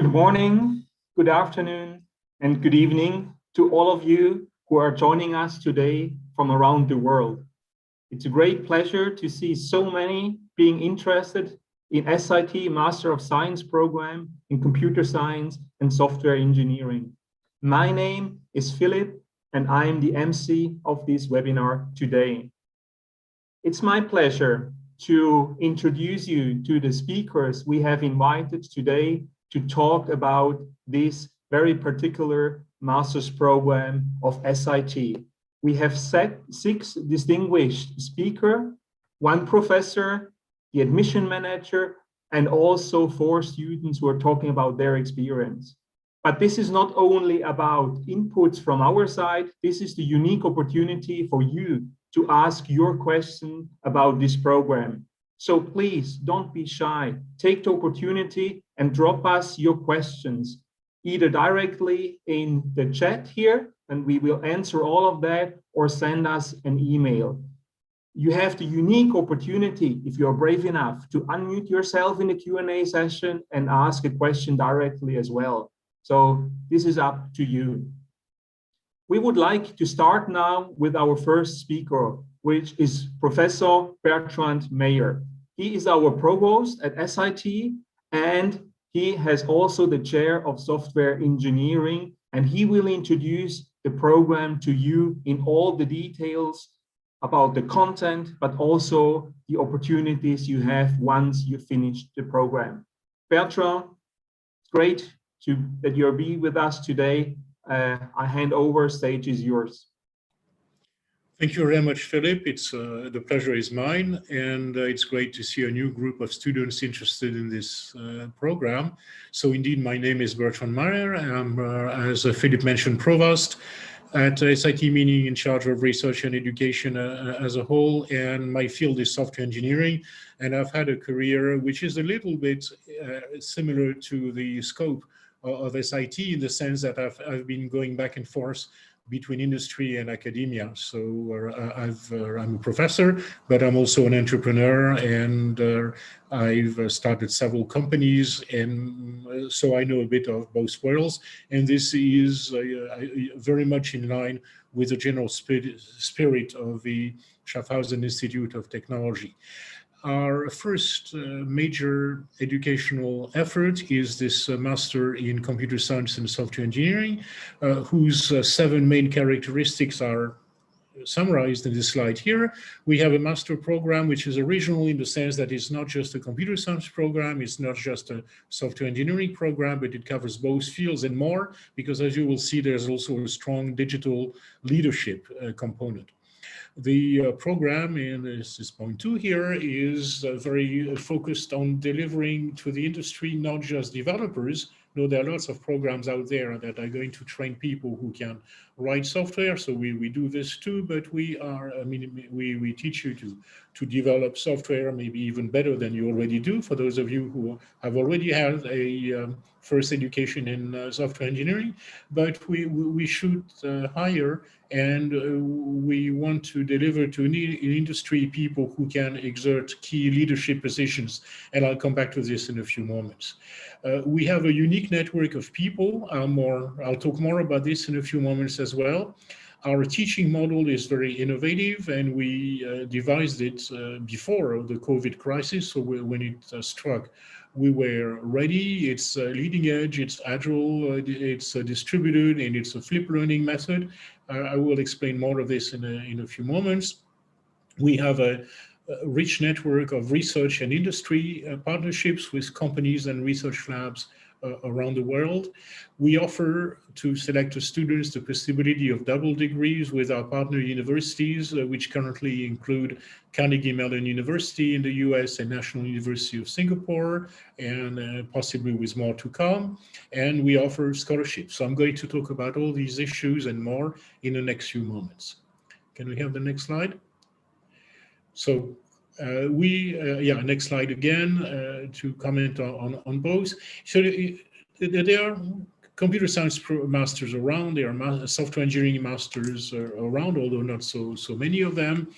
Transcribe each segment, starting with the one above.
Good morning, good afternoon, and good evening to all of you who are joining us today from around the world. It's a great pleasure to see so many being interested in SIT Master of Science program in Computer Science and Software Engineering. My name is Philip, and I am the MC of this webinar today. It's my pleasure to introduce you to the speakers we have invited today to talk about this very particular master's program of SIT. We have 6 distinguished speakers, 1 professor, the admission manager, and also 4 students who are talking about their experience. But this is not only about inputs from our side, this is the unique opportunity for you to ask your question about this program. So please don't be shy. Take the opportunity and drop us your questions, either directly in the chat here, and we will answer all of that, or send us an email. You have the unique opportunity, if you're brave enough, to unmute yourself in the Q&A session and ask a question directly as well. So this is up to you. We would like to start now with our first speaker, which is Professor Bertrand Meyer. He is our provost at SIT, and he has also the chair of software engineering, and he will introduce the program to you in all the details about the content, but also the opportunities you have once you finish the program. Bertrand, it's great that you'll be with us today. I hand over, stage is yours. Thank you very much, Philip. The pleasure is mine, and it's great to see a new group of students interested in this program. So indeed, my name is Bertrand Meyer. I'm, as Philip mentioned, provost at SIT, meaning in charge of research and education as a whole, and my field is software engineering, and I've had a career which is a little bit similar to the scope of SIT, in the sense that I've been going back and forth between industry and academia. So I'm a professor, but I'm also an entrepreneur, and I've started several companies, and so I know a bit of both worlds. And this is very much in line with the general spirit of the Schaffhausen Institute of Technology. Our first major educational effort is this Master in Computer Science and Software Engineering, whose 7 main characteristics are summarized in this slide here. We have a master program which is original in the sense that it's not just a computer science program, it's not just a software engineering program, but it covers both fields and more, because as you will see, there's also a strong digital leadership component. The program, and this is point 2 here, is very focused on delivering to the industry, not just developers. No, there are lots of programs out there that are going to train people who can write software. So we do this too, but we teach you to develop software, maybe even better than you already do. For those of you who have already had a first education in software engineering, but we should hire, and we want to deliver to industry people who can exert key leadership positions. And I'll come back to this in a few moments. We have a unique network of people. I'll talk more about this in a few moments as well. Our teaching model is very innovative, and we devised it before the COVID crisis. So when it struck, we were ready. It's leading edge, it's agile, it's distributed, and it's a flip learning method. I will explain more of this in a few moments. We have a rich network of research and industry partnerships with companies and research labs around the world. We offer to selected students the possibility of double degrees with our partner universities, which currently include Carnegie Mellon University in the US and National University of Singapore, and possibly with more to come. And we offer scholarships. So I'm going to talk about all these issues and more in the next few moments. Can we have the next slide? So next slide again, to comment on both. So there are computer science masters around, there are software engineering masters around, although not so many of them.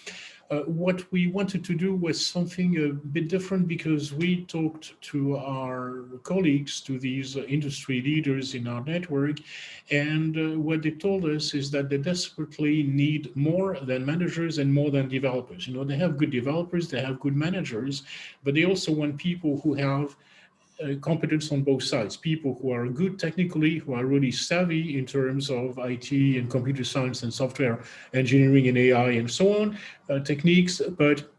What we wanted to do was something a bit different, because we talked to our colleagues, to these industry leaders in our network, and what they told us is that they desperately need more than managers and more than developers. You know, they have good developers, they have good managers, but they also want people who have competence on both sides, people who are good technically, who are really savvy in terms of IT and computer science and software engineering and AI and so on, techniques, but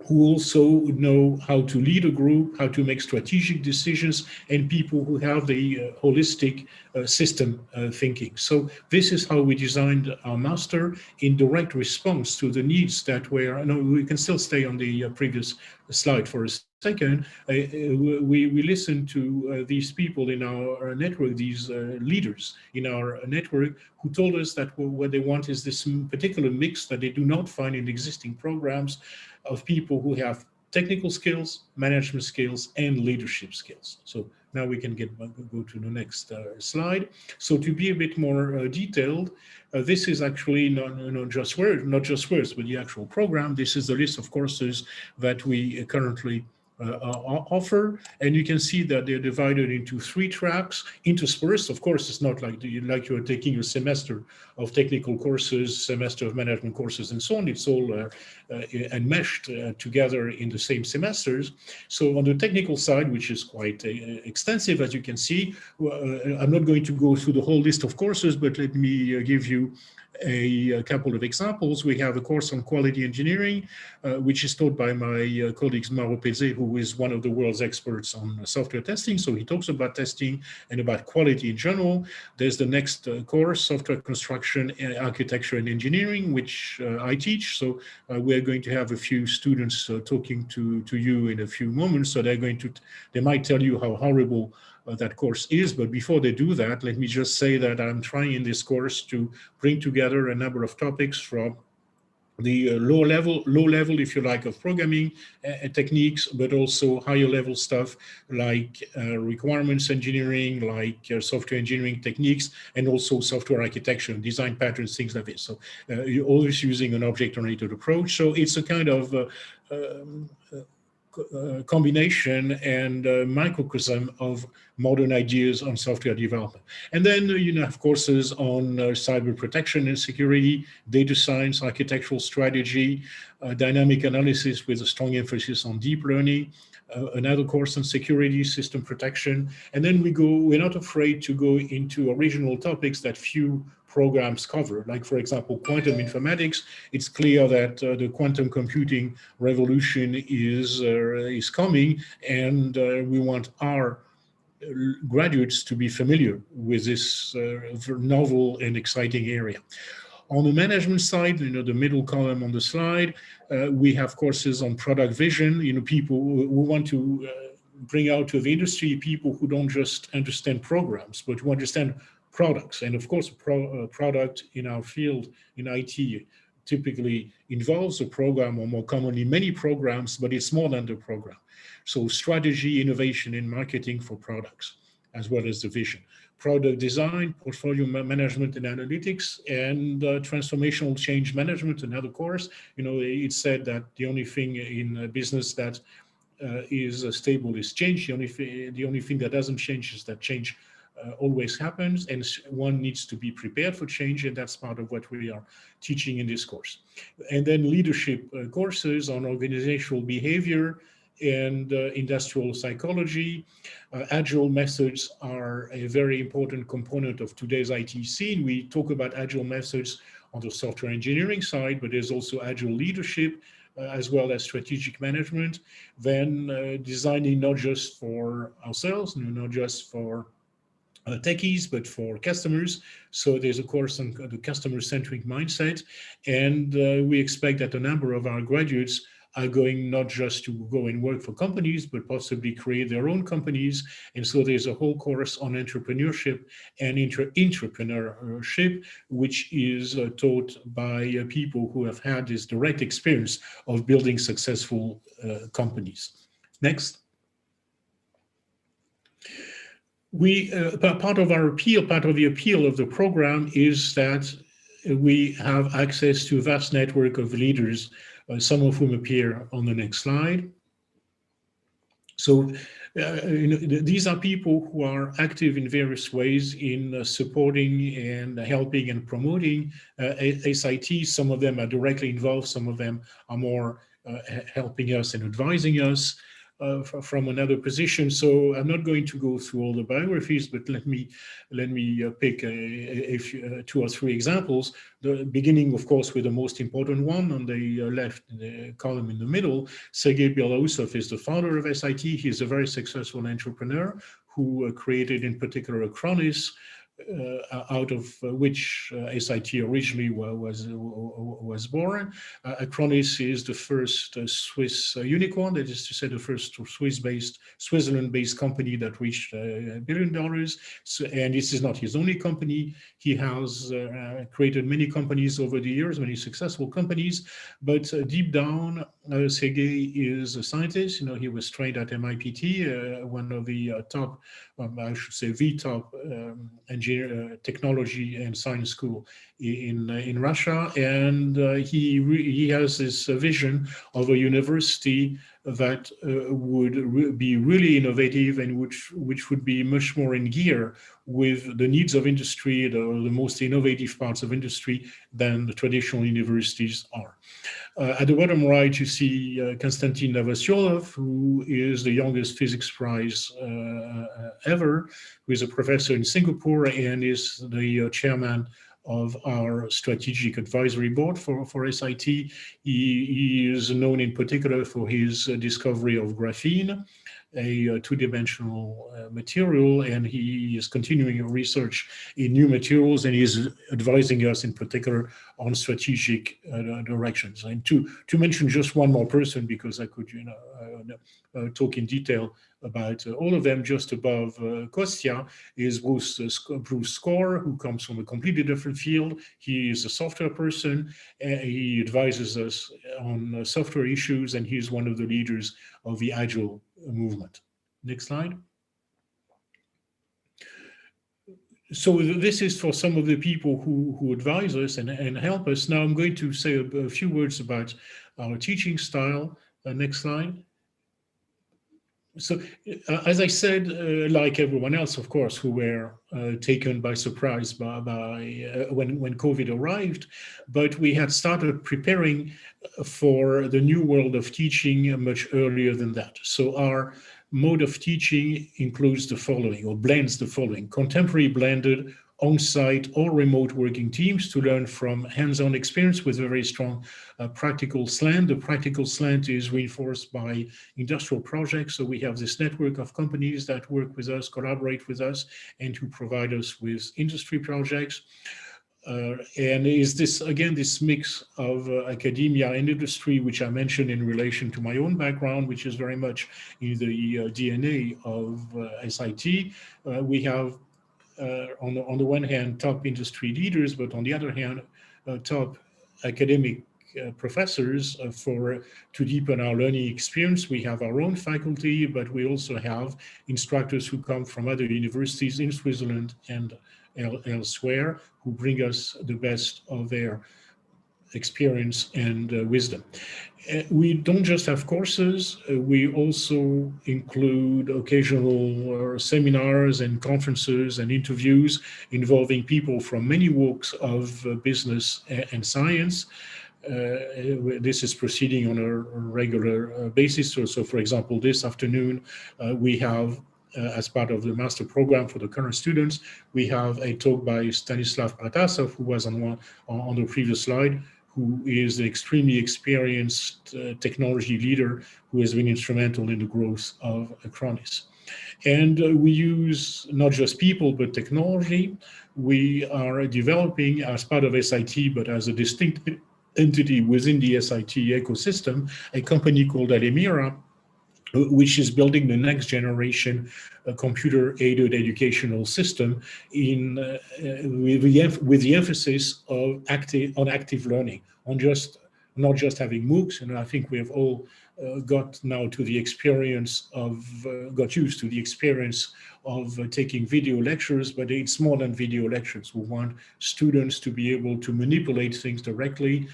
who also know how to lead a group, how to make strategic decisions, and people who have the holistic system thinking. So this is how we designed our master, in direct response to the needs that were, no, we can still stay on the previous slide for a second. We listened to these people in our network, these leaders in our network, who told us that what they want is this particular mix that they do not find in existing programs, of people who have technical skills, management skills, and leadership skills. So now we can go to the next slide. So to be a bit more detailed, this is actually not just words, but the actual program. This is the list of courses that we currently offer, and you can see that they're divided into 3 tracks, interspersed. Of course, it's not like you're taking a semester of technical courses, semester of management courses, and so on. It's all enmeshed together in the same semesters. So on the technical side, which is quite extensive, as you can see, I'm not going to go through the whole list of courses, but let me give you a couple of examples. We have a course on quality engineering, which is taught by my colleague Mauro Pezze, who is one of the world's experts on software testing. So he talks about testing and about quality in general. There's the next course, software construction, architecture and engineering, which I teach. So we're going to have a few students talking to you in a few moments. So they might tell you how horrible that course is. But before they do that, let me just say that I'm trying in this course to bring together a number of topics from the low level, if you like, of programming techniques, but also higher level stuff like requirements engineering, like software engineering techniques, and also software architecture, design patterns, things like this. So you're always using an object-oriented approach. So it's a kind of combination and microcosm of modern ideas on software development. And then you have courses on cyber protection and security, data science, architectural strategy, dynamic analysis with a strong emphasis on deep learning, another course on security, system protection. And then we're not afraid to go into original topics that few programs cover, like, for example, quantum informatics. It's clear that the quantum computing revolution is coming, and we want our graduates to be familiar with this novel and exciting area. On the management side, the middle column on the slide, we have courses on product vision. People who want to bring out to the industry people who don't just understand programs, but who understand products. And of course, a product in our field, in IT, typically involves a program, or more commonly many programs, but it's more than the program. So strategy, innovation, and marketing for products, as well as the vision. Product design, portfolio management and analytics, and transformational change management, another course. It's said that the only thing in business that is stable is change. The only thing that doesn't change is that change always happens, and one needs to be prepared for change, and that's part of what we are teaching in this course. And then leadership courses on organizational behavior and industrial psychology. Agile methods are a very important component of today's IT scene. We talk about agile methods on the software engineering side, but there's also agile leadership, as well as strategic management. Then designing not just for ourselves, not just for techies, but for customers. So there's a course on the customer-centric mindset, and we expect that a number of our graduates are going not just to go and work for companies, but possibly create their own companies. And so there's a whole course on entrepreneurship and intrapreneurship, which is taught by people who have had this direct experience of building successful companies. Next. Part of the appeal of the program is that we have access to a vast network of leaders some of whom appear on the next slide. So these are people who are active in various ways in supporting and helping and promoting SIT. Some of them are directly involved, some of them are more helping us and advising us from another position. So I'm not going to go through all the biographies, but let me pick two or three examples. The beginning, of course, with the most important one on the left, the column in the middle. Sergei Belousov is the founder of SIT. He is a very successful entrepreneur who created, in particular, Acronis, out of which SIT originally was born. Acronis is the first Swiss unicorn, that is to say, the first Switzerland-based company that reached $1 billion. So, and this is not his only company. He has created many companies over the years, many successful companies. But deep down, Sergei is a scientist. He was trained at MIT, one of the top, I should say, the top technology and science school in Russia, and he has this vision of a university that would be really innovative and which would be much more in gear with the needs of industry, the most innovative parts of industry than the traditional universities are. At the bottom right, you see Konstantin Novoselov, who is the youngest physics prize ever, who is a professor in Singapore and is the chairman of our strategic advisory board for SIT. He is known in particular for his discovery of graphene, a two-dimensional material, and he is continuing research in new materials, and he is advising us in particular on strategic directions. And to mention just one more person, because I could talk in detail about all of them, just above Kostya is Bruce Score, who comes from a completely different field. He is a software person. He advises us on software issues, and he's one of the leaders of the Agile movement. Next slide. So this is for some of the people who advise us and help us. Now I'm going to say a few words about our teaching style. Next slide. So, as I said, like everyone else, of course, who were taken by surprise by when COVID arrived, but we had started preparing for the new world of teaching much earlier than that. So our mode of teaching includes the following, or blends the following: contemporary, blended, on-site or remote working teams to learn from hands-on experience with a very strong practical slant. The practical slant is reinforced by industrial projects. So we have this network of companies that work with us, collaborate with us, and who provide us with industry projects. And is this, again, this mix of academia and industry, which I mentioned in relation to my own background, which is very much in the DNA of SIT. We have on the one hand, top industry leaders, but on the other hand, top academic professors to deepen our learning experience. We have our own faculty, but we also have instructors who come from other universities in Switzerland and elsewhere, who bring us the best of their experience and wisdom. We don't just have courses, we also include occasional seminars and conferences and interviews involving people from many walks of business and science. This is proceeding on a regular basis. So for example, this afternoon we have as part of the master program for the current students, we have a talk by Stanislav Pratasov, who was on the previous slide, who is an extremely experienced technology leader who has been instrumental in the growth of Acronis. And we use not just people, but technology. We are developing, as part of SIT, but as a distinct entity within the SIT ecosystem, a company called Alemira, which is building the next generation computer-aided educational system with the emphasis of active learning, not just having MOOCs. And I think we have all got used to the experience of taking video lectures, but it's more than video lectures. We want students to be able to manipulate things directly,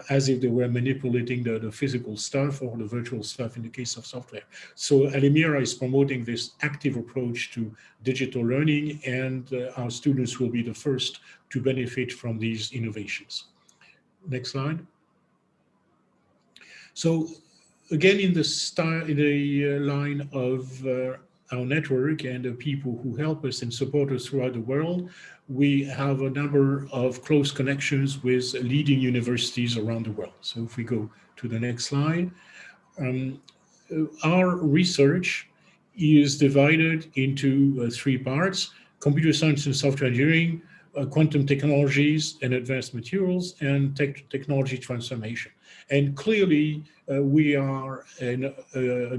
as if they were manipulating the physical stuff or the virtual stuff in the case of software. So Alimera is promoting this active approach to digital learning, and our students will be the first to benefit from these innovations. Next slide. So again, in the line of our network and the people who help us and support us throughout the world, we have a number of close connections with leading universities around the world. So if we go to the next slide, our research is divided into three parts: computer science and software engineering, quantum technologies and advanced materials, and technology transformation. And clearly, we are an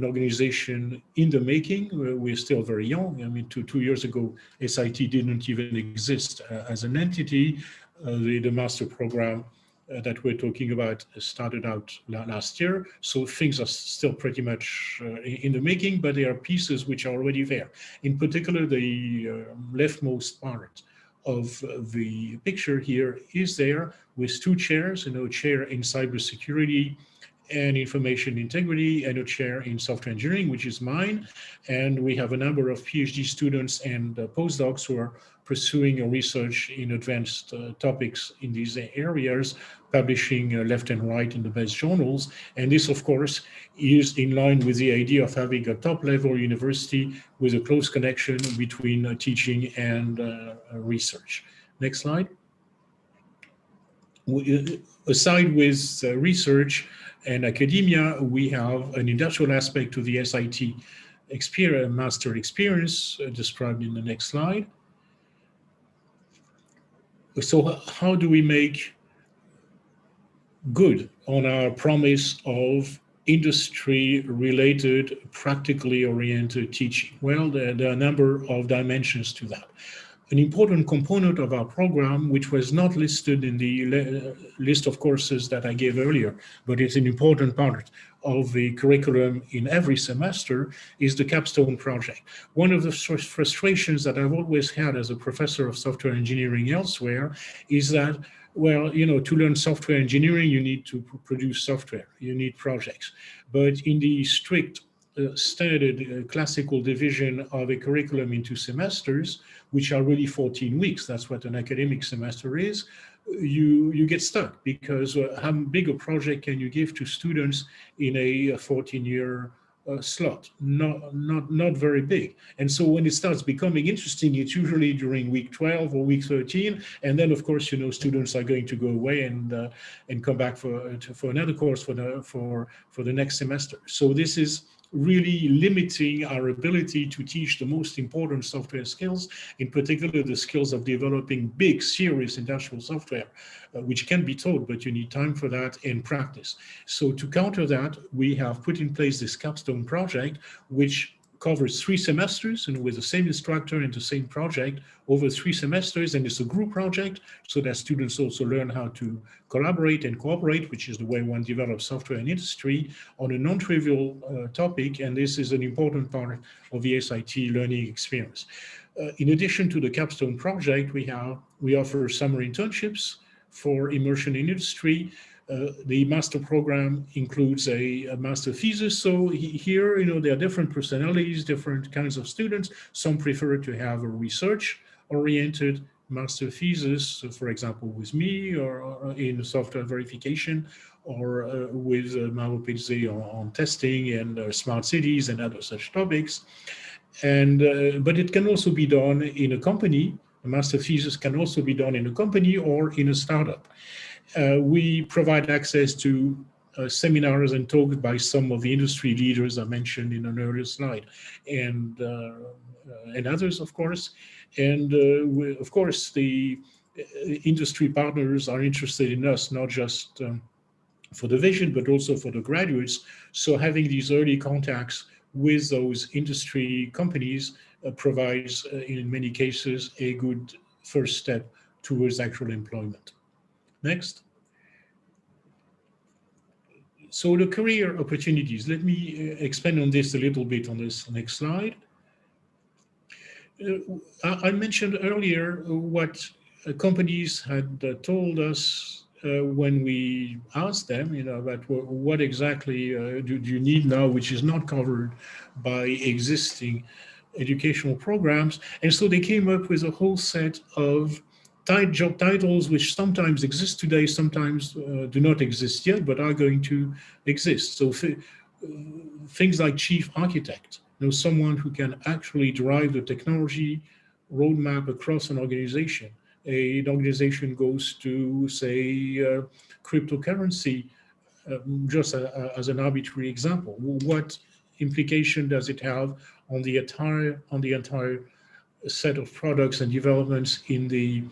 organization in the making. We're still very young. I mean, two years ago, SIT didn't even exist as an entity. The master program that we're talking about started out last year. So things are still pretty much in the making, but there are pieces which are already there. In particular, the leftmost part of the picture here is there with two chairs, a chair in cybersecurity and information integrity, and a chair in software engineering, which is mine. And we have a number of PhD students and postdocs who are pursuing a research in advanced topics in these areas, publishing left and right in the best journals. And this, of course, is in line with the idea of having a top-level university with a close connection between teaching and research. Next slide. Aside with research and academia, we have an industrial aspect to the SIT master experience described in the next slide. So how do we make good on our promise of industry-related, practically oriented teaching? Well, there are a number of dimensions to that. An important component of our program, which was not listed in the list of courses that I gave earlier, but it's an important part of the curriculum in every semester, is the capstone project. One of the frustrations that I've always had as a professor of software engineering elsewhere is that, well, to learn software engineering, you need to produce software, you need projects. But in the strict standard classical division of a curriculum into semesters, which are really 14 weeks, that's what an academic semester is, you get stuck, because how big a project can you give to students in a 14-year slot? Not very big. And so when it starts becoming interesting, it's usually during week 12 or week 13, and then of course students are going to go away and come back for another course for the next semester. So this is really limiting our ability to teach the most important software skills, in particular the skills of developing big, serious industrial software, which can be taught, but you need time for that and practice. So to counter that, we have put in place this capstone project, which covers 3 semesters and with the same instructor and the same project over 3 semesters. And it's a group project so that students also learn how to collaborate and cooperate, which is the way one develops software in industry, on a non-trivial topic. And this is an important part of the SIT learning experience. In addition to the capstone project, we offer summer internships for immersion in industry. The master program includes a master thesis. So here, there are different personalities, different kinds of students. Some prefer to have a research-oriented master thesis, so for example, with me, or in software verification, or with Mauro Pizzi on testing and smart cities and other such topics. And but it can also be done in a company. A master thesis can also be done in a company or in a startup. We provide access to seminars and talks by some of the industry leaders I mentioned in an earlier slide, and others, of course. And of course, the industry partners are interested in us, not just for the vision, but also for the graduates. So having these early contacts with those industry companies provides, in many cases, a good first step towards actual employment. Next. So the career opportunities, let me expand on this a little bit on this next slide. I mentioned earlier what companies had told us when we asked them, about what exactly do you need now, which is not covered by existing educational programs. And so they came up with a whole set of job titles which sometimes exist today, sometimes do not exist yet, but are going to exist. So things like chief architect, someone who can actually drive the technology roadmap across an organization. An organization goes to, say, cryptocurrency, just as an arbitrary example. What implication does it have on the entire set of products and developments in the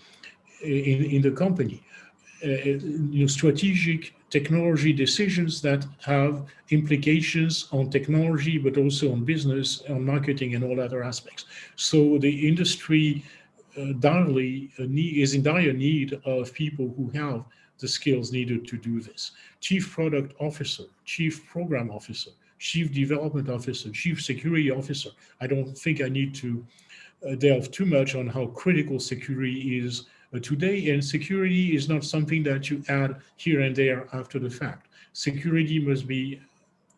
company? Strategic technology decisions that have implications on technology, but also on business, on marketing, and all other aspects. So the industry is in dire need of people who have the skills needed to do this. Chief product officer, chief program officer, chief development officer, chief security officer. I don't think I need to delve too much on how critical security is today, and security is not something that you add here and there after the fact. Security must be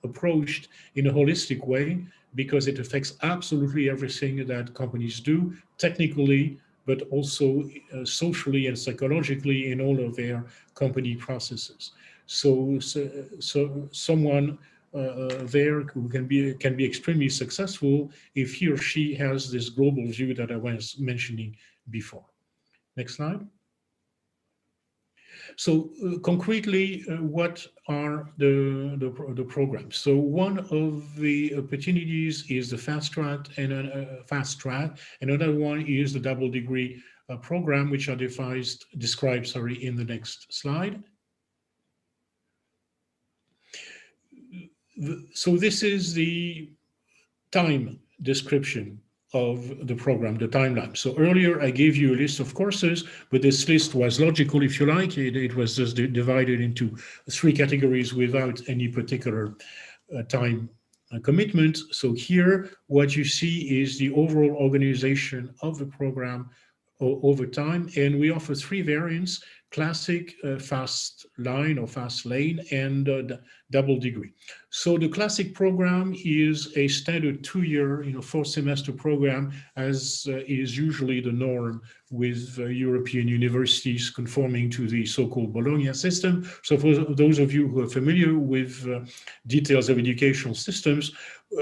approached in a holistic way because it affects absolutely everything that companies do, technically, but also socially and psychologically in all of their company processes. So someone there who can be extremely successful if he or she has this global view that I was mentioning before. Next slide. So concretely, what are the programs? So one of the opportunities is the fast track, and another one is the double degree program, which are described in the next slide. So this is the time description of the program, the timeline. So earlier I gave you a list of courses, but this list was logical, if you like. It was just divided into 3 categories without any particular time commitment. So here, what you see is the overall organization of the program over time, and we offer 3 variants: classic, fast line or fast lane, and double degree. So the classic program is a standard 2-year, 4-semester program, as is usually the norm with European universities conforming to the so-called Bologna system. So for those of you who are familiar with details of educational systems,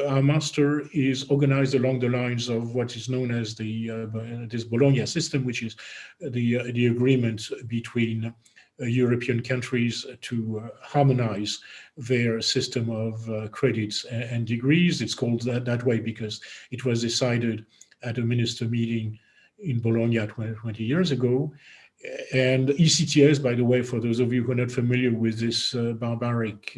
our master is organized along the lines of what is known as this Bologna system, which is the agreement between European countries to harmonize their system of credits and degrees. It's called that way because it was decided at a minister meeting in Bologna 20 years ago. And ECTS, by the way, for those of you who are not familiar with this barbaric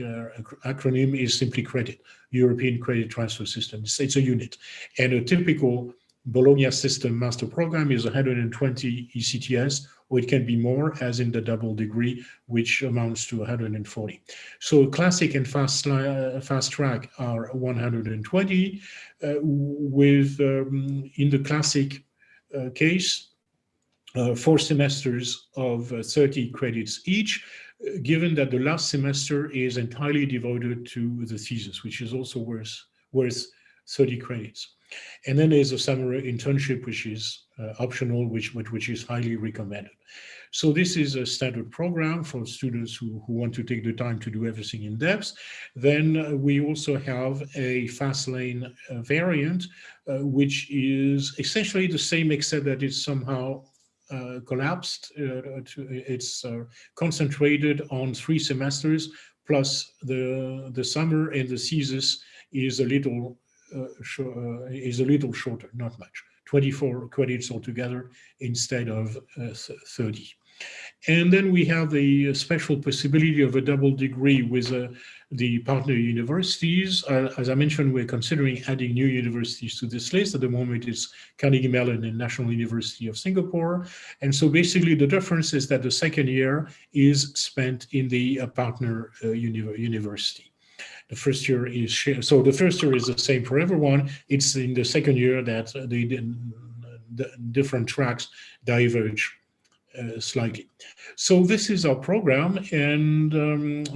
acronym, is simply credit, European Credit Transfer System. It's a unit. And a typical Bologna system master program is 120 ECTS, or it can be more, as in the double degree, which amounts to 140. So classic and fast track are 120, with, in the classic case, 4 semesters of 30 credits each, given that the last semester is entirely devoted to the thesis, which is also worth 30 credits. And then there's a summer internship, which is optional, which is highly recommended. So this is a standard program for students who want to take the time to do everything in depth. Then we also have a fast lane variant, which is essentially the same, except that it's somehow collapsed. It's concentrated on 3 semesters, plus the summer, and the thesis is a little shorter, not much, 24 credits altogether instead of 30. And then we have the special possibility of a double degree with the partner universities. As I mentioned, we're considering adding new universities to this list. At the moment, it's Carnegie Mellon and National University of Singapore. And so basically the difference is that the second year is spent in the partner university. The first year is shared. So the first year is the same for everyone. It's in the second year that the different tracks diverge slightly. So this is our program, and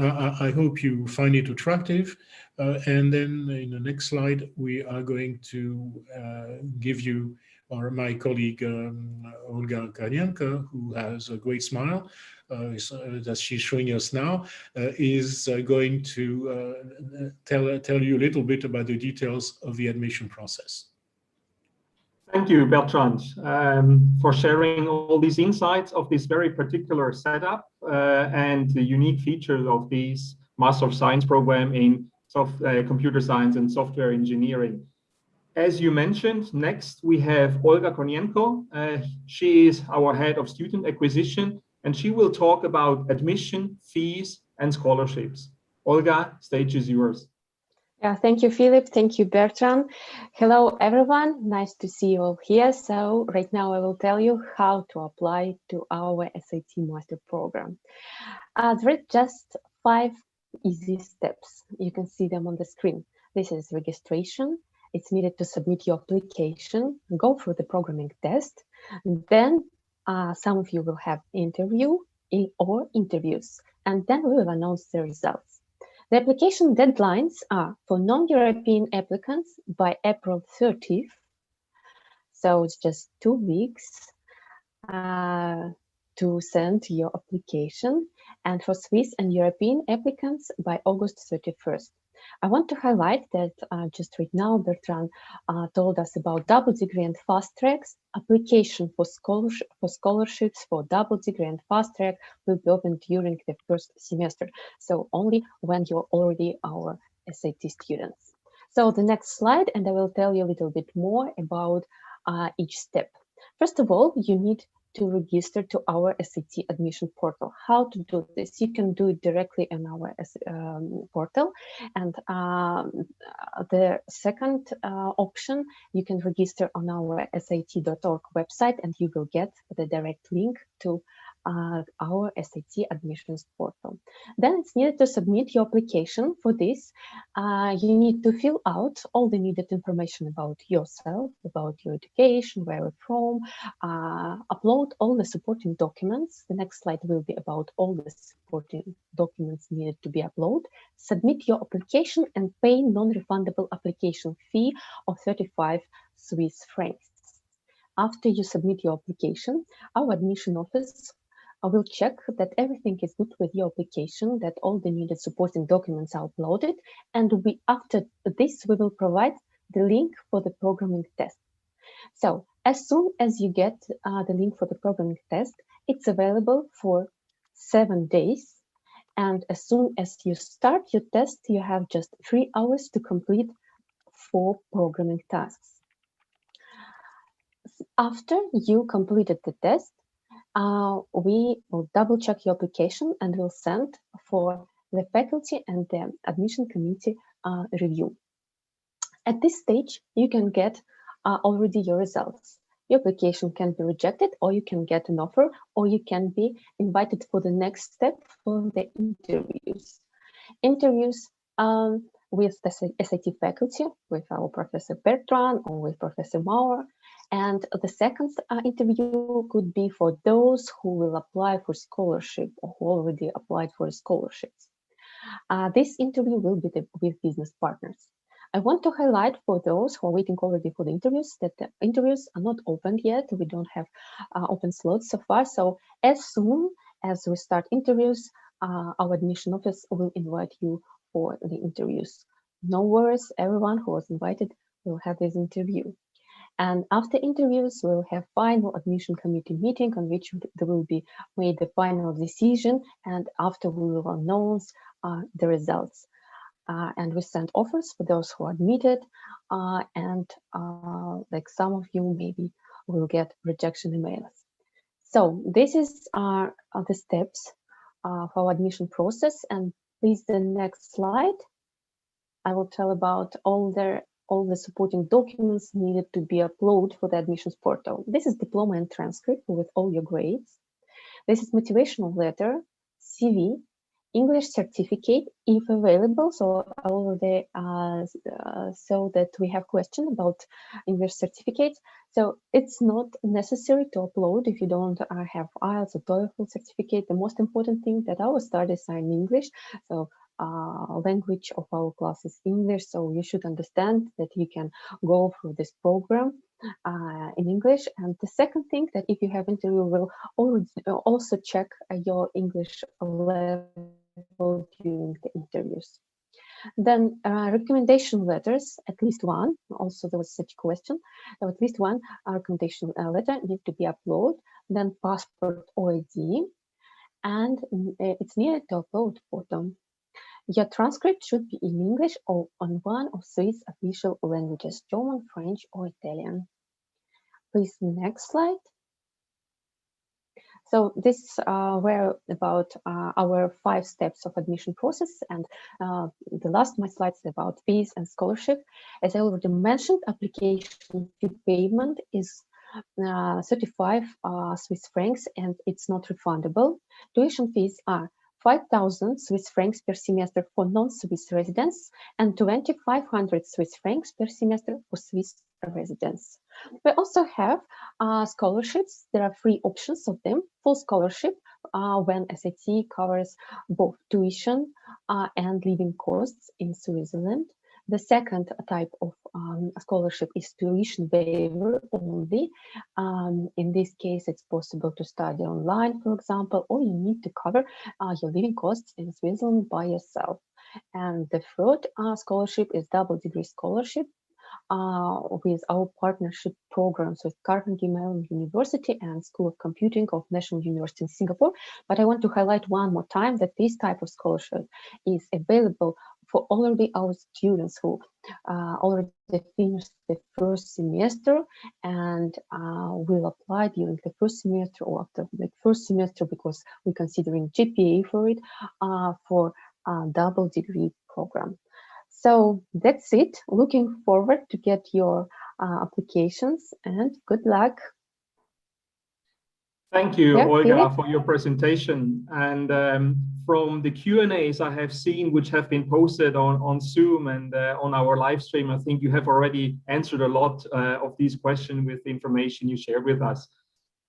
I hope you find it attractive. And then in the next slide, we are going to give you, or my colleague Olga Karyanka, who has a great smile that she's showing us now, is going to tell you a little bit about the details of the admission process. Thank you, Bertrand, for sharing all these insights of this very particular setup and the unique features of this Master of Science program in computer science and software engineering. As you mentioned, next we have Olga Kornienko. She is our head of student acquisition, and she will talk about admission, fees, and scholarships. Olga, stage is yours. Yeah, thank you, Philip. Thank you, Bertrand. Hello, everyone. Nice to see you all here. So right now I will tell you how to apply to our SAT Master Program. There are just 5 easy steps. You can see them on the screen. This is registration. It's needed to submit your application, go through the programming test. Then some of you will have interview or interviews, and then we will announce the results. The application deadlines are for non-European applicants by April 30th. So it's just 2 weeks to send your application, and for Swiss and European applicants by August 31st. I want to highlight that just right now, Bertrand told us about double degree and fast tracks. Application for scholarships for double degree and fast track will be open during the first semester. So only when you're already our SAT students. So the next slide, and I will tell you a little bit more about each step. First of all, you need to register to our SAT admission portal. How to do this? You can do it directly in our portal. And the second option, you can register on our sat.org website, and you will get the direct link to our SAT admissions portal. Then it's needed to submit your application. For this, you need to fill out all the needed information about yourself, about your education, where you're from, upload all the supporting documents. The next slide will be about all the supporting documents needed to be uploaded. Submit your application and pay non-refundable application fee of 35 Swiss francs. After you submit your application, our admission office will check that everything is good with your application, that all the needed supporting documents are uploaded, and after this, we will provide the link for the programming test. So as soon as you get the link for the programming test, it's available for 7 days. And as soon as you start your test, you have just 3 hours to complete 4 programming tasks. After you completed the test, we will double check your application and will send for the faculty and the admission committee review. At this stage, you can get already your results. Your application can be rejected, or you can get an offer, or you can be invited for the next step for the interviews. Interviews with the SAT faculty, with our Professor Bertrand or with Professor Maurer. And the second interview could be for those who will apply for scholarship or who already applied for scholarships. This interview will be with business partners. I want to highlight for those who are waiting already for the interviews that the interviews are not opened yet. We don't have open slots so far. So as soon as we start interviews, our admission office will invite you for the interviews. No worries, everyone who was invited will have this interview. And after interviews, we'll have final admission committee meeting on which there will be made the final decision, and after we will announce the results. And we send offers for those who are admitted, and like some of you maybe will get rejection emails. So this is the steps for our admission process. And please, the next slide. I will tell about all the supporting documents needed to be uploaded for the admissions portal. This is diploma and transcript with all your grades. This is motivational letter, CV, English certificate if available. So I already saw that we have question about English certificates. So it's not necessary to upload if you don't have IELTS or TOEFL certificate. The most important thing that our studies are in English. So language of our class is English. So you should understand that you can go through this program in English. And the second thing, that if you have interview, will also check your English level during the interviews. Then recommendation letters, at least one. Also, there was such a question. So at least one recommendation letter need to be uploaded. Then passport or ID, and it's needed to upload photo. Your transcript should be in English or on one of Swiss official languages, German, French, or Italian. Please, next slide. So this were about our 5 steps of admission process, and the last my slides about fees and scholarship. As I already mentioned, application fee payment is 35 Swiss francs, and it's not refundable. Tuition fees are 5,000 Swiss francs per semester for non-Swiss residents and 2,500 Swiss francs per semester for Swiss residents. We also have scholarships. There are 3 options of them. Full scholarship, when SAT covers both tuition and living costs in Switzerland. The second type of scholarship is tuition waiver only. In this case, it's possible to study online, for example, or you need to cover your living costs in Switzerland by yourself. And the third scholarship is double degree scholarship with our partnership programs with Carnegie Mellon University and School of Computing of National University in Singapore. But I want to highlight one more time that this type of scholarship is available for already our students who already finished the first semester and will apply during the first semester or after the first semester, because we're considering GPA for it, for a double degree program. So that's it. Looking forward to get your applications, and good luck. Thank you, Yeah, Olga, Philip? for your presentation. And from the Q&As I have seen, which have been posted on Zoom and on our live stream, I think you have already answered a lot of these questions with the information you shared with us.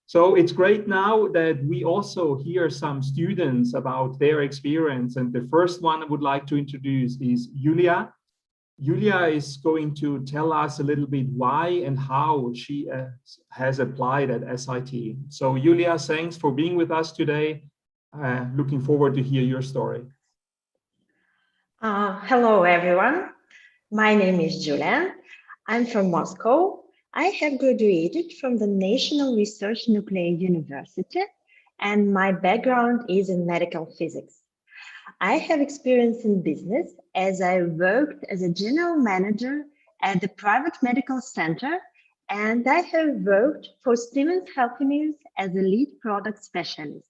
So it's great now that we also hear some students about their experience. And the first one I would like to introduce is Julia. Julia is going to tell us a little bit why and how she has applied at SIT. So Julia, thanks for being with us today. Looking forward to hear your story. Hello, everyone. My name is Julia. I'm from Moscow. I have graduated from the National Research Nuclear University, and my background is in medical physics. I have experience in business as I worked as a general manager at the private medical center, and I have worked for Siemens Healthineers as a lead product specialist.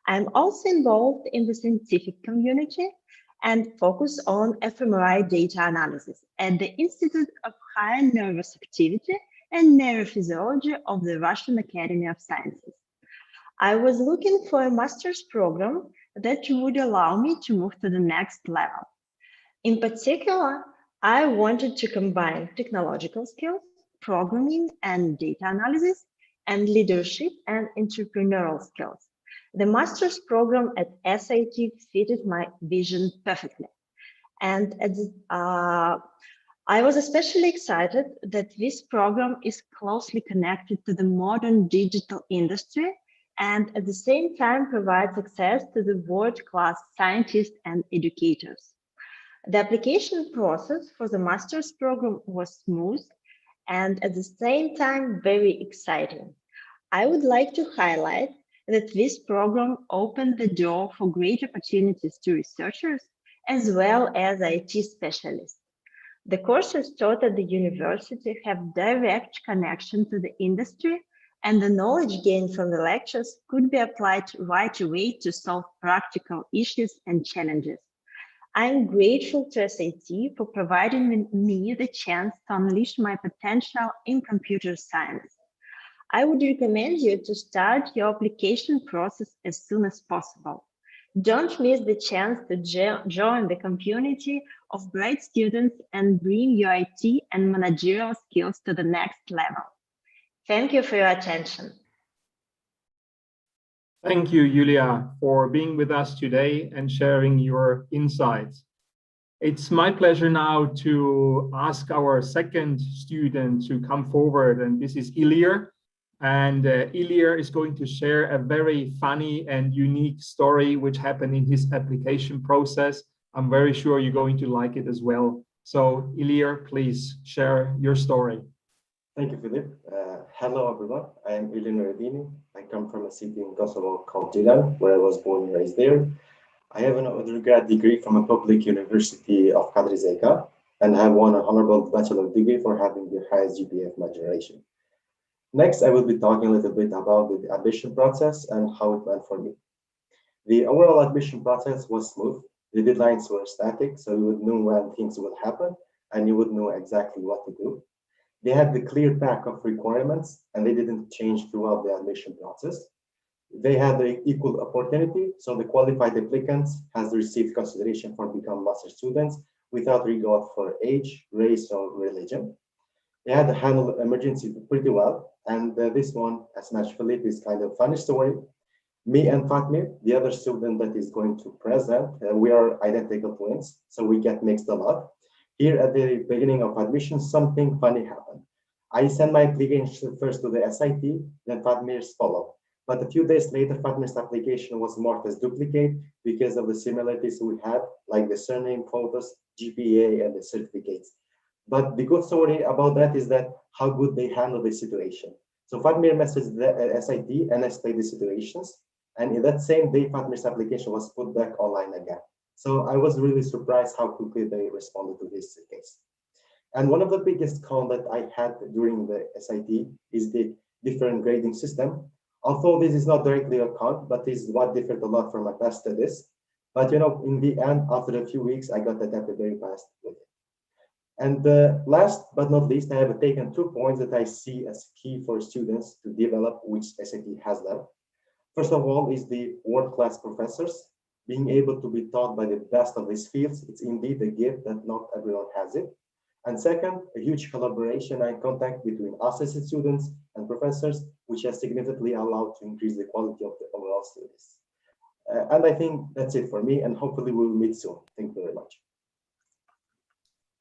I'm also involved in the scientific community and focus on fMRI data analysis at the Institute of Higher Nervous Activity and Neurophysiology of the Russian Academy of Sciences. I was looking for a master's program that would allow me to move to the next level. In particular, I wanted to combine technological skills, programming and data analysis, and leadership and entrepreneurial skills. The master's program at SIT fitted my vision perfectly. And I was especially excited that this program is closely connected to the modern digital industry and at the same time provides access to the world-class scientists and educators. The application process for the master's program was smooth and at the same time very exciting. I would like to highlight that this program opened the door for great opportunities to researchers as well as IT specialists. The courses taught at the university have direct connection to the industry, and the knowledge gained from the lectures could be applied right away to solve practical issues and challenges. I am grateful to SAT for providing me the chance to unleash my potential in computer science. I would recommend you to start your application process as soon as possible. Don't miss the chance to join the community of great students and bring your IT and managerial skills to the next level. Thank you for your attention. Thank you, Julia, for being with us today and sharing your insights. It's my pleasure now to ask our second student to come forward, and this is Ilir. And Ilir is going to share a very funny and unique story which happened in his application process. I'm very sure you're going to like it as well. So Ilir, please share your story. Thank you, Philip. Hello, everyone. I am Ilir Nureddini. I come from a city in Kosovo called Gilan, where I was born and raised there. I have an undergrad degree from a public university of Kadri Zeka, and I have won an honorable bachelor degree for having the highest GPA of my generation. Next, I will be talking a little bit about the admission process and how it went for me. The overall admission process was smooth. The deadlines were static, so you would know when things would happen, and you would know exactly what to do. They had the clear pack of requirements, and they didn't change throughout the admission process. They had the equal opportunity, so the qualified applicants has received consideration for becoming master students without regard for age, race, or religion. They had to handle emergency pretty well, and this one, as mentioned, Philippe, is kind of a funny story. Me and Fatmir, the other student that is going to present, we are identical twins, so we get mixed a lot. Here at the beginning of admission, something funny happened. I sent my application first to the SIT, then Fatmir's followed. But a few days later, Fatmir's application was marked as duplicate because of the similarities we had, like the surname, photos, GPA, and the certificates. But the good story about that is that how good they handle the situation. So Fatmir messaged the SIT and explained the situations. And in that same day, Fatmir's application was put back online again. So I was really surprised how quickly they responded to this case. And one of the biggest cons that I had during the SIT is the different grading system. Although this is not directly a con, but this is what differed a lot from my past studies. But you know, in the end, after a few weeks, I got adapted very fast with it. And last but not least, I have taken 2 points that I see as key for students to develop, which SIT has done. First of all is the world-class professors. Being able to be taught by the best of these fields, it's indeed a gift that not everyone has it. And second, a huge collaboration and contact between us as students and professors, which has significantly allowed to increase the quality of the overall studies. And I think that's it for me, and hopefully we will meet soon. Thank you very much.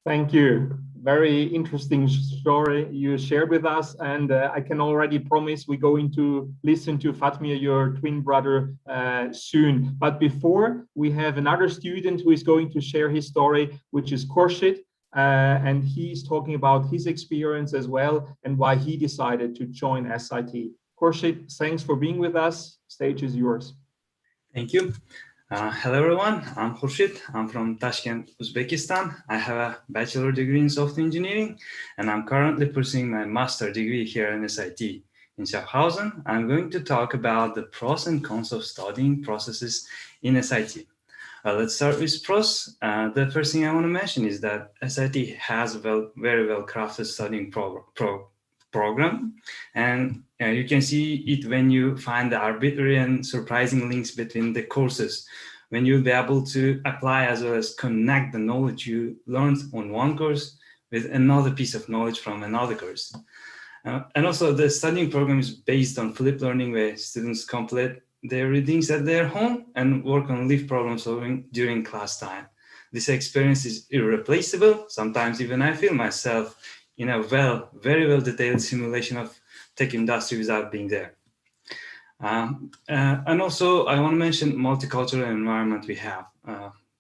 Thank you. Very interesting story you shared with us, and I can already promise we're going to listen to Fatmir, your twin brother, soon. But before, we have another student who is going to share his story, which is Khurshid, and he's talking about his experience as well and why he decided to join SIT. Khurshid, thanks for being with us. Stage is yours. Thank you. Hello everyone, I'm Khurshid. I'm from Tashkent, Uzbekistan. I have a bachelor degree in software engineering, and I'm currently pursuing my master degree here in SIT. In Schaffhausen, I'm going to talk about the pros and cons of studying processes in SIT. Let's start with pros. The first thing I want to mention is that SIT has a very well crafted studying program, and you can see it when you find the arbitrary and surprising links between the courses, when you'll be able to apply as well as connect the knowledge you learned on one course with another piece of knowledge from another course. And also the studying program is based on flipped learning, where students complete their readings at their home and work on live problem solving during class time. This experience is irreplaceable. Sometimes even I feel myself in a very well detailed simulation of tech industry without being there. And also I want to mention multicultural environment we have.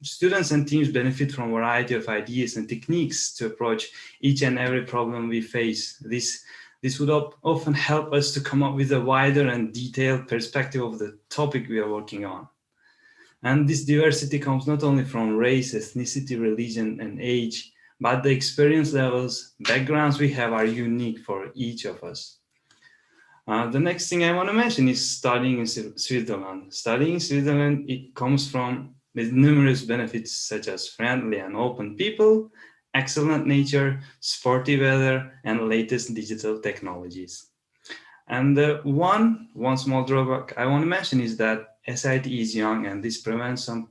Students and teams benefit from a variety of ideas and techniques to approach each and every problem we face. This would often help us to come up with a wider and detailed perspective of the topic we are working on. And this diversity comes not only from race, ethnicity, religion, and age, but the experience levels, backgrounds we have are unique for each of us. The next thing I want to mention is studying in Switzerland. Studying in Switzerland, it comes with numerous benefits such as friendly and open people, excellent nature, sporty weather, and latest digital technologies. And one small drawback I want to mention is that SIT is young, and this prevents some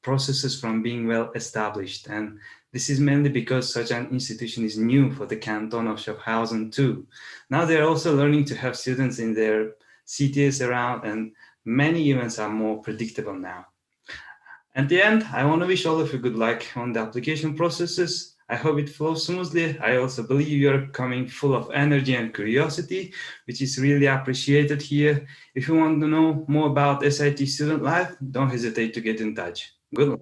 processes from being well established. And this is mainly because such an institution is new for the canton of Schaffhausen too. Now they're also learning to have students in their CTS around, and many events are more predictable now. At the end, I want to wish all of you good luck on the application processes. I hope it flows smoothly. I also believe you're coming full of energy and curiosity, which is really appreciated here. If you want to know more about SIT student life, don't hesitate to get in touch. Good luck.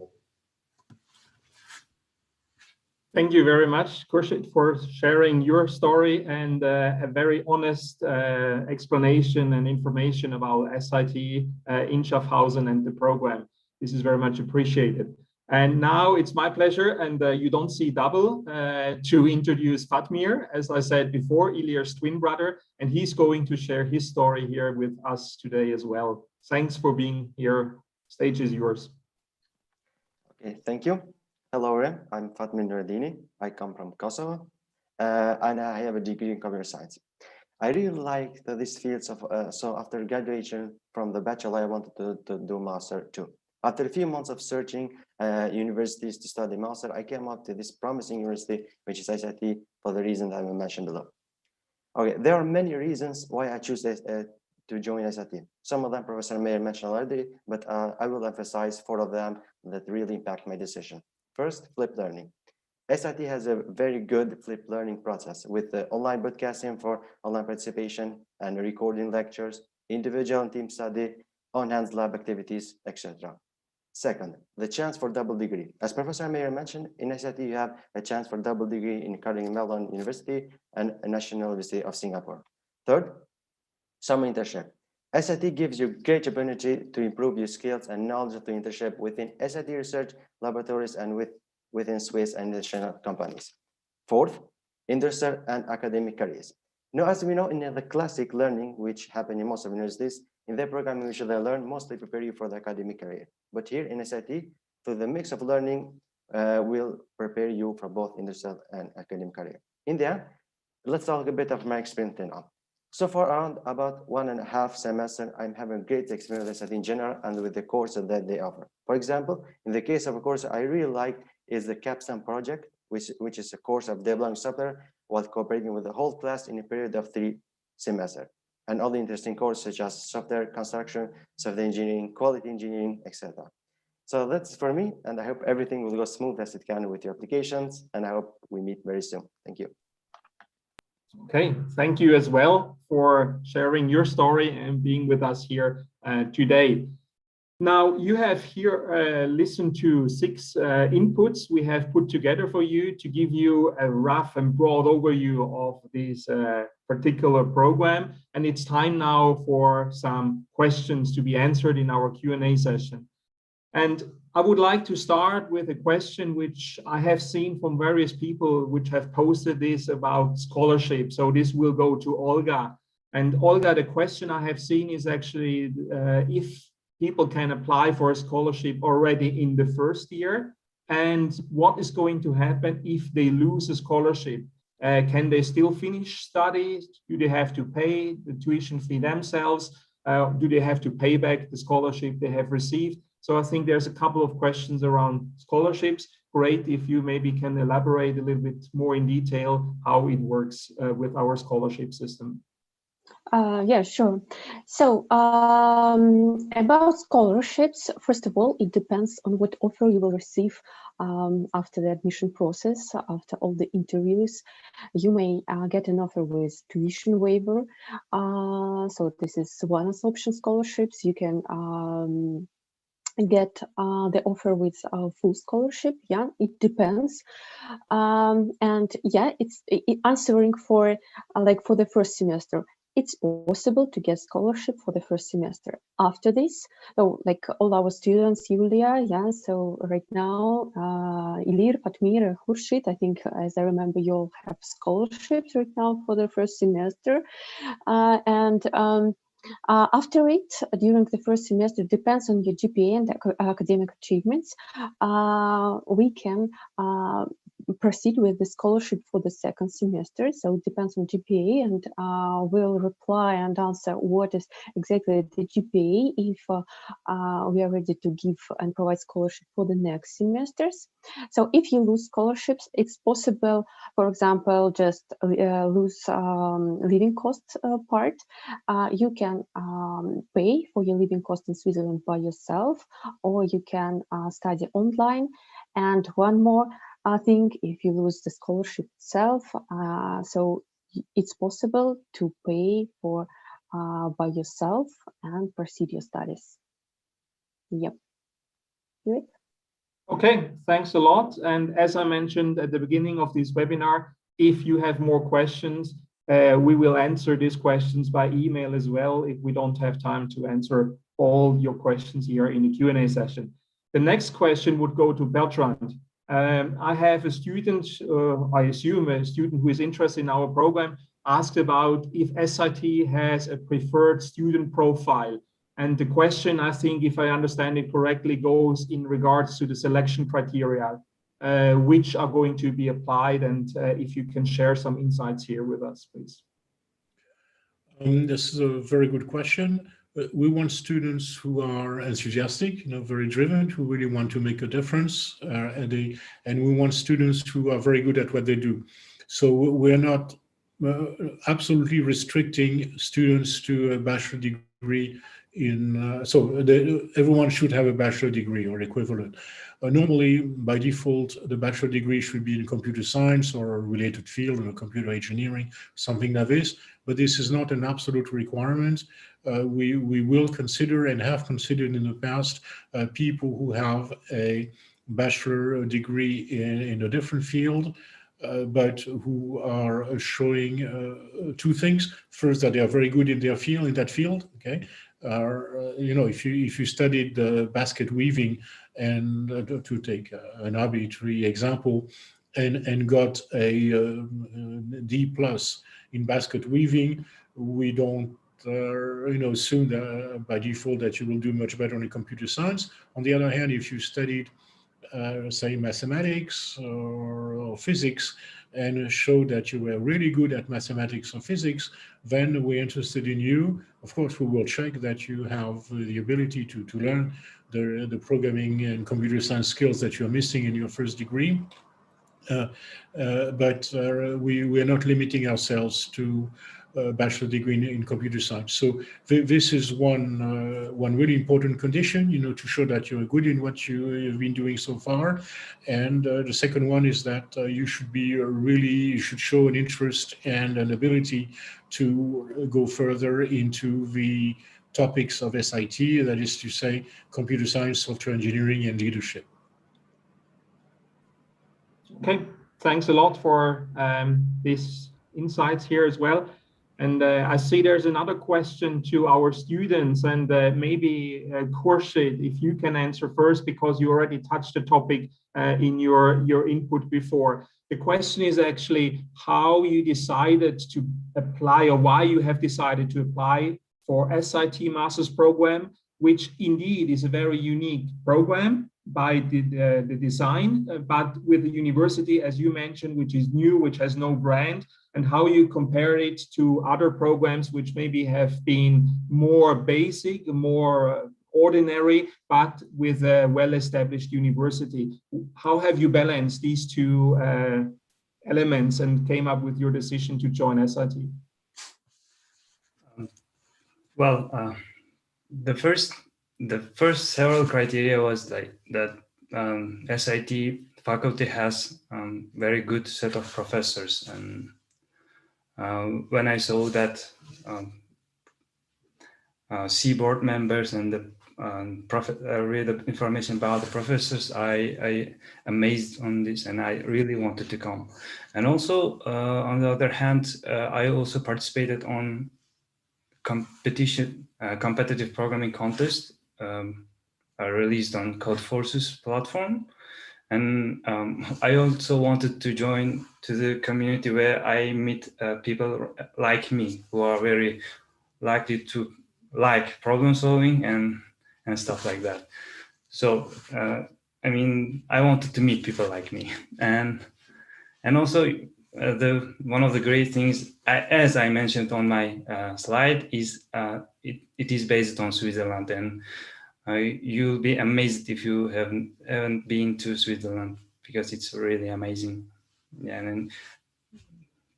Thank you very much, Khurshid, for sharing your story and a very honest explanation and information about SIT in Schaffhausen and the program. This is very much appreciated. And now it's my pleasure, and you don't see double, to introduce Fatmir, as I said before, Ilir's twin brother, and he's going to share his story here with us today as well. Thanks for being here. Stage is yours. Okay, thank you. Hello, I'm Fatmir Nureddini. I come from Kosovo, and I have a degree in computer science. I really like these fields of, so after graduation from the bachelor, I wanted to do master too. After a few months of searching universities to study master, I came up to this promising university, which is SIT, for the reason that I will mention below. Okay, there are many reasons why I choose to join SIT. Some of them Professor Meyer mentioned already, but I will emphasize 4 of them that really impact my decision. First, flipped learning. SIT has a very good flipped learning process with the online broadcasting for online participation and recording lectures, individual and team study, on-hand lab activities, etc. Second, the chance for double degree. As Professor Meyer mentioned, in SIT you have a chance for double degree in Carnegie Mellon University and National University of Singapore. Third, summer internship. SIT gives you great opportunity to improve your skills and knowledge to internship within SIT research laboratories and within Swiss and international companies. Fourth, industrial and academic careers. Now, as we know, in the classic learning, which happen in most of universities, in their program, we should learn mostly prepare you for the academic career. But here in SIT, through the mix of learning, will prepare you for both industrial and academic career. In there, let's talk a bit of my experience now. So for around about 1.5 semesters, I'm having great experience with SIT in general and with the courses that they offer. For example, in the case of a course I really like is the Capstone project, which is a course of developing software while cooperating with the whole class in a period of 3 semesters. And other interesting courses such as software construction, software engineering, quality engineering, etc. So that's for me, and I hope everything will go smooth as it can with your applications, and I hope we meet very soon. Thank you. Okay, thank you as well for sharing your story and being with us here today. Now, you have here listened to 6 inputs we have put together for you to give you a rough and broad overview of this particular program. And it's time now for some questions to be answered in our Q&A session. And I would like to start with a question which I have seen from various people which have posted this about scholarship. So this will go to Olga. And Olga, the question I have seen is actually if people can apply for a scholarship already in the first year, and what is going to happen if they lose a scholarship? Can they still finish studies? Do they have to pay the tuition fee themselves? Do they have to pay back the scholarship they have received? So I think there's a couple of questions around scholarships. Great if you maybe can elaborate a little bit more in detail how it works with our scholarship system. Yeah, sure. So about scholarships, first of all, it depends on what offer you will receive after the admission process, after all the interviews. You may get an offer with tuition waiver. So this is one of the option scholarships. You can get the offer with a full scholarship. Yeah, it depends. And yeah, it's answering for like for the first semester. It's possible to get scholarship for the first semester. After this, so like all our students, Yulia, yeah, so right now, Ilir, Fatmir, Khurshid, I think, as I remember, you all have scholarships right now for the first semester. After it, during the first semester, depends on your GPA and academic achievements, we can proceed with the scholarship for the second semester. So it depends on GPA, and we'll reply and answer what is exactly the GPA if we are ready to give and provide scholarship for the next semesters. So if you lose scholarships, it's possible, for example, just lose living cost part. You can pay for your living cost in Switzerland by yourself, or you can study online. And one more thing, if you lose the scholarship itself, so it's possible to pay for by yourself and proceed your studies. Yep. Good. Okay, thanks a lot. And as I mentioned at the beginning of this webinar, if you have more questions, we will answer these questions by email as well if we don't have time to answer all your questions here in the Q&A session. The next question would go to Bertrand. I have a student, I assume a student who is interested in our program, asked about if SIT has a preferred student profile. And the question, I think, if I understand it correctly, goes in regards to the selection criteria, which are going to be applied. And if you can share some insights here with us, please. This is a very good question. We want students who are enthusiastic, very driven, who really want to make a difference, and we want students who are very good at what they do. So we're not absolutely restricting students to a bachelor degree in, everyone should have a bachelor degree or equivalent. Normally, by default, the bachelor degree should be in computer science or a related field, computer engineering, something like this. But this is not an absolute requirement. We will consider and have considered in the past people who have a bachelor degree in a different field, but who are showing two things. First, that they are very good in their field, in that field. Okay, if you studied basket weaving, and to take an arbitrary example, and got a D+ in basket weaving, we don't assume that by default that you will do much better in computer science. On the other hand, if you studied say mathematics or physics and show that you were really good at mathematics or physics, then we're interested in you. Of course, we will check that you have the ability to learn the programming and computer science skills that you're missing in your first degree. But we are not limiting ourselves to a bachelor degree in computer science. So this is one really important condition, to show that you're good in what you've been doing so far. And the second one is that you should show an interest and an ability to go further into the topics of SIT, that is to say, computer science, software engineering, and leadership. Okay, thanks a lot for these insights here as well. And I see there's another question to our students, and maybe Khurshid, if you can answer first, because you already touched the topic in your input before. The question is actually how you decided to apply, or why you have decided to apply for SIT Master's Program, which indeed is a very unique program by the design, but with the university, as you mentioned, which is new, which has no brand, and how you compare it to other programs which maybe have been more basic, more ordinary, but with a well-established university. How have you balanced these two elements and came up with your decision to join SIT? Well, the first several criteria was like that SIT faculty has very good set of professors, and when I saw that C board members and the read the information about the professors, I amazed on this, and I really wanted to come. And also on the other hand, I also participated on competitive programming contest released on Codeforce's platform. And I also wanted to join to the community where I meet people like me who are very likely to like problem solving and stuff like that. So, I mean, I wanted to meet people like me. And And also, one of the great things, as I mentioned on my slide, is it is based on Switzerland, and you'll be amazed if you haven't been to Switzerland, because it's really amazing. Yeah, and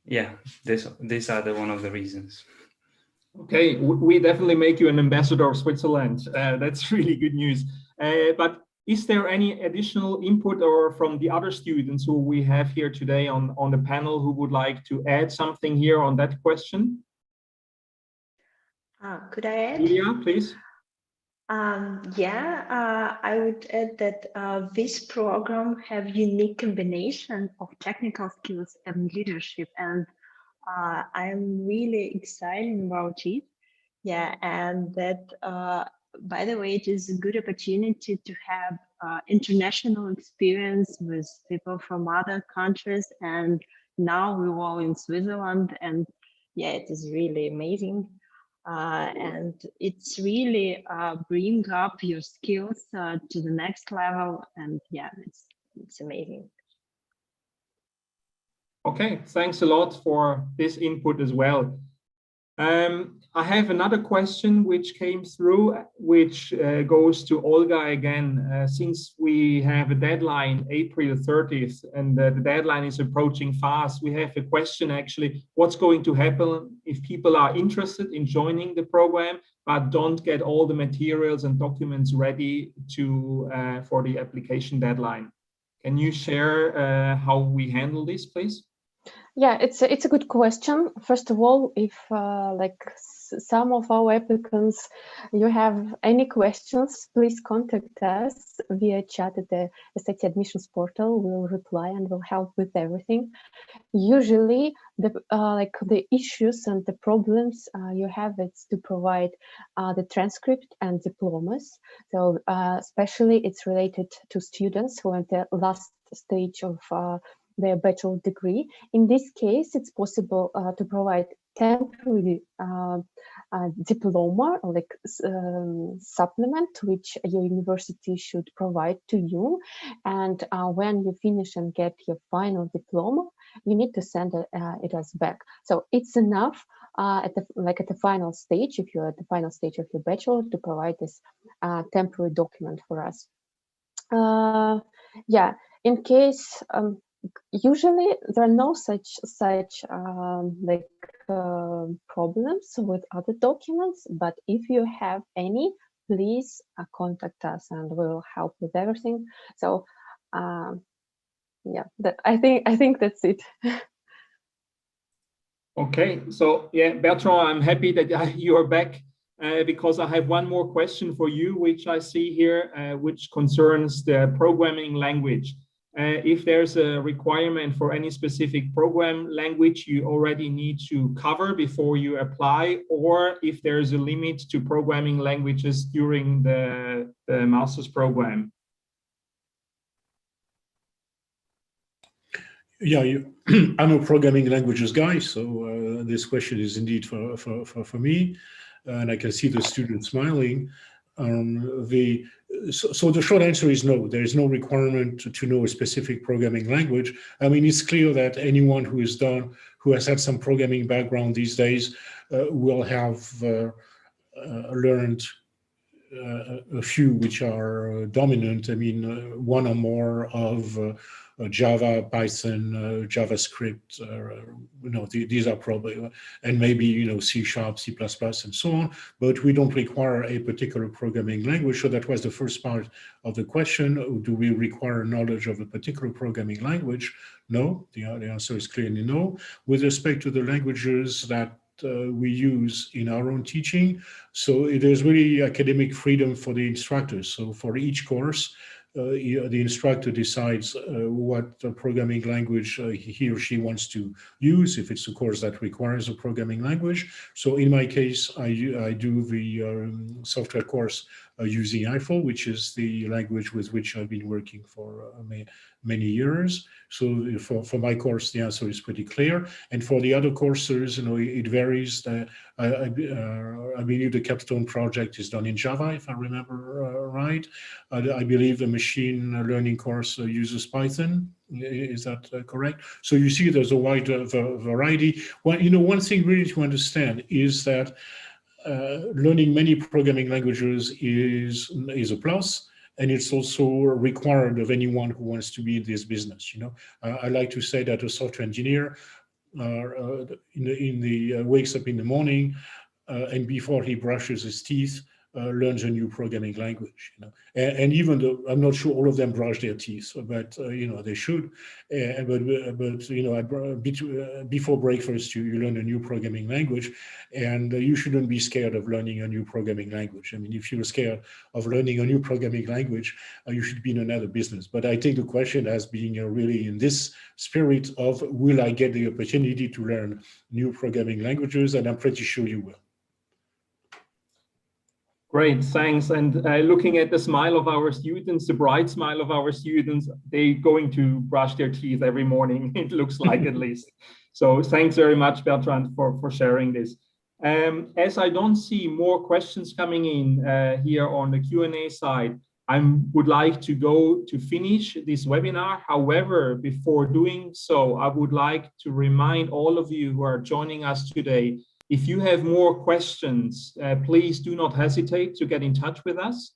yeah, these are one of the reasons. Okay, we definitely make you an ambassador of Switzerland. That's really good news. But is there any additional input or from the other students who we have here today on the panel who would like to add something here on that question? Could I add? Julia, please. I would add that this program have unique combination of technical skills and leadership, and I'm really excited about it. Yeah, and that, by the way, it is a good opportunity to have international experience with people from other countries, and now we're all in Switzerland, and yeah, it is really amazing. And it's really bring up your skills to the next level, and yeah, it's amazing. Okay, thanks a lot for this input as well. I have another question which came through, which goes to Olga again. Since we have a deadline, April 30th, and the deadline is approaching fast, we have a question actually, what's going to happen if people are interested in joining the program, but don't get all the materials and documents ready for the application deadline? Can you share how we handle this, please? Yeah, it's a good question. First of all, if like some of our applicants, you have any questions, please contact us via chat at the SAT admissions portal. We'll reply and we'll help with everything. Usually, the issues and the problems you have, it's to provide the transcript and diplomas. So especially it's related to students who are at the last stage of their bachelor degree. In this case, it's possible to provide temporary diploma, or like supplement, which your university should provide to you. And when you finish and get your final diploma, you need to send it us back. So it's enough at the final stage, if you're at the final stage of your bachelor, to provide this temporary document for us. Yeah, in case usually there are no such problems with other documents, but if you have any, please contact us and we'll help with everything. So yeah, I think that's it. Okay, so yeah, Bertrand, I'm happy that you are back because I have one more question for you, which I see here, which concerns the programming language. If there's a requirement for any specific program language you already need to cover before you apply, or if there's a limit to programming languages during the master's program. Yeah, I'm a programming languages guy, so this question is indeed for me, and I can see the students smiling. So the short answer is no. There is no requirement to know a specific programming language. I mean, it's clear that anyone who has had some programming background these days will have learned a few which are dominant. I mean, one or more of Java, Python, JavaScript, these are probably, and maybe, C#, C++, and so on, but we don't require a particular programming language. So that was the first part of the question. Do we require knowledge of a particular programming language? No, the answer is clearly no. With respect to the languages that we use in our own teaching, so it is really academic freedom for the instructors. So for each course, the instructor decides what programming language he or she wants to use, if it's a course that requires a programming language. So in my case, I do the software course using IFO, which is the language with which I've been working for many years. So for my course, the answer is pretty clear. And for the other courses, it varies. I believe the capstone project is done in Java, if I remember right. I believe the machine learning course uses Python. Is that correct? So you see there's a wide variety. Well, one thing really to understand is that learning many programming languages is a plus, and it's also required of anyone who wants to be in this business. I like to say that a software engineer wakes up in the morning and before he brushes his teeth, learns a new programming language. And even though I'm not sure all of them brush their teeth, but they should. Before breakfast, you learn a new programming language, and you shouldn't be scared of learning a new programming language. I mean, if you're scared of learning a new programming language, you should be in another business. But I take the question as being really in this spirit of, will I get the opportunity to learn new programming languages? And I'm pretty sure you will. Great, thanks. And looking at the smile of our students, the bright smile of our students, they're going to brush their teeth every morning, it looks like at least. So thanks very much, Bertrand, for sharing this. As I don't see more questions coming in here on the Q&A side, I would like to go to finish this webinar. However, before doing so, I would like to remind all of you who are joining us today, if you have more questions, please do not hesitate to get in touch with us.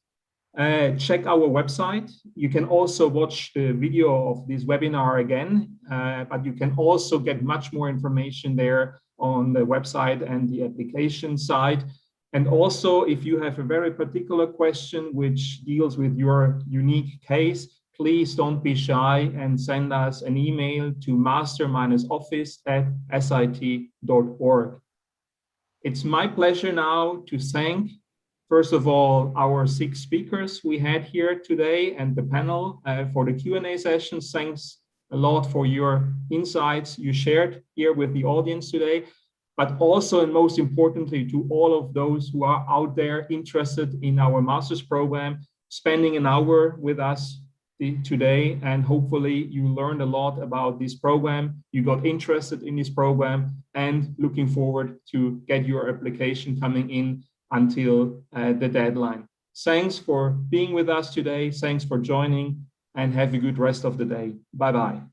Check our website. You can also watch the video of this webinar again, but you can also get much more information there on the website and the application side. And also, if you have a very particular question which deals with your unique case, please don't be shy and send us an email to master-office@sit.org. It's my pleasure now to thank, first of all, our 6 speakers we had here today and the panel for the Q&A session. Thanks a lot for your insights you shared here with the audience today, but also and most importantly to all of those who are out there interested in our master's program, spending an hour with us today, and hopefully you learned a lot about this program, you got interested in this program, and looking forward to get your application coming in until the deadline. Thanks for being with us today, thanks for joining, and have a good rest of the day. Bye-bye.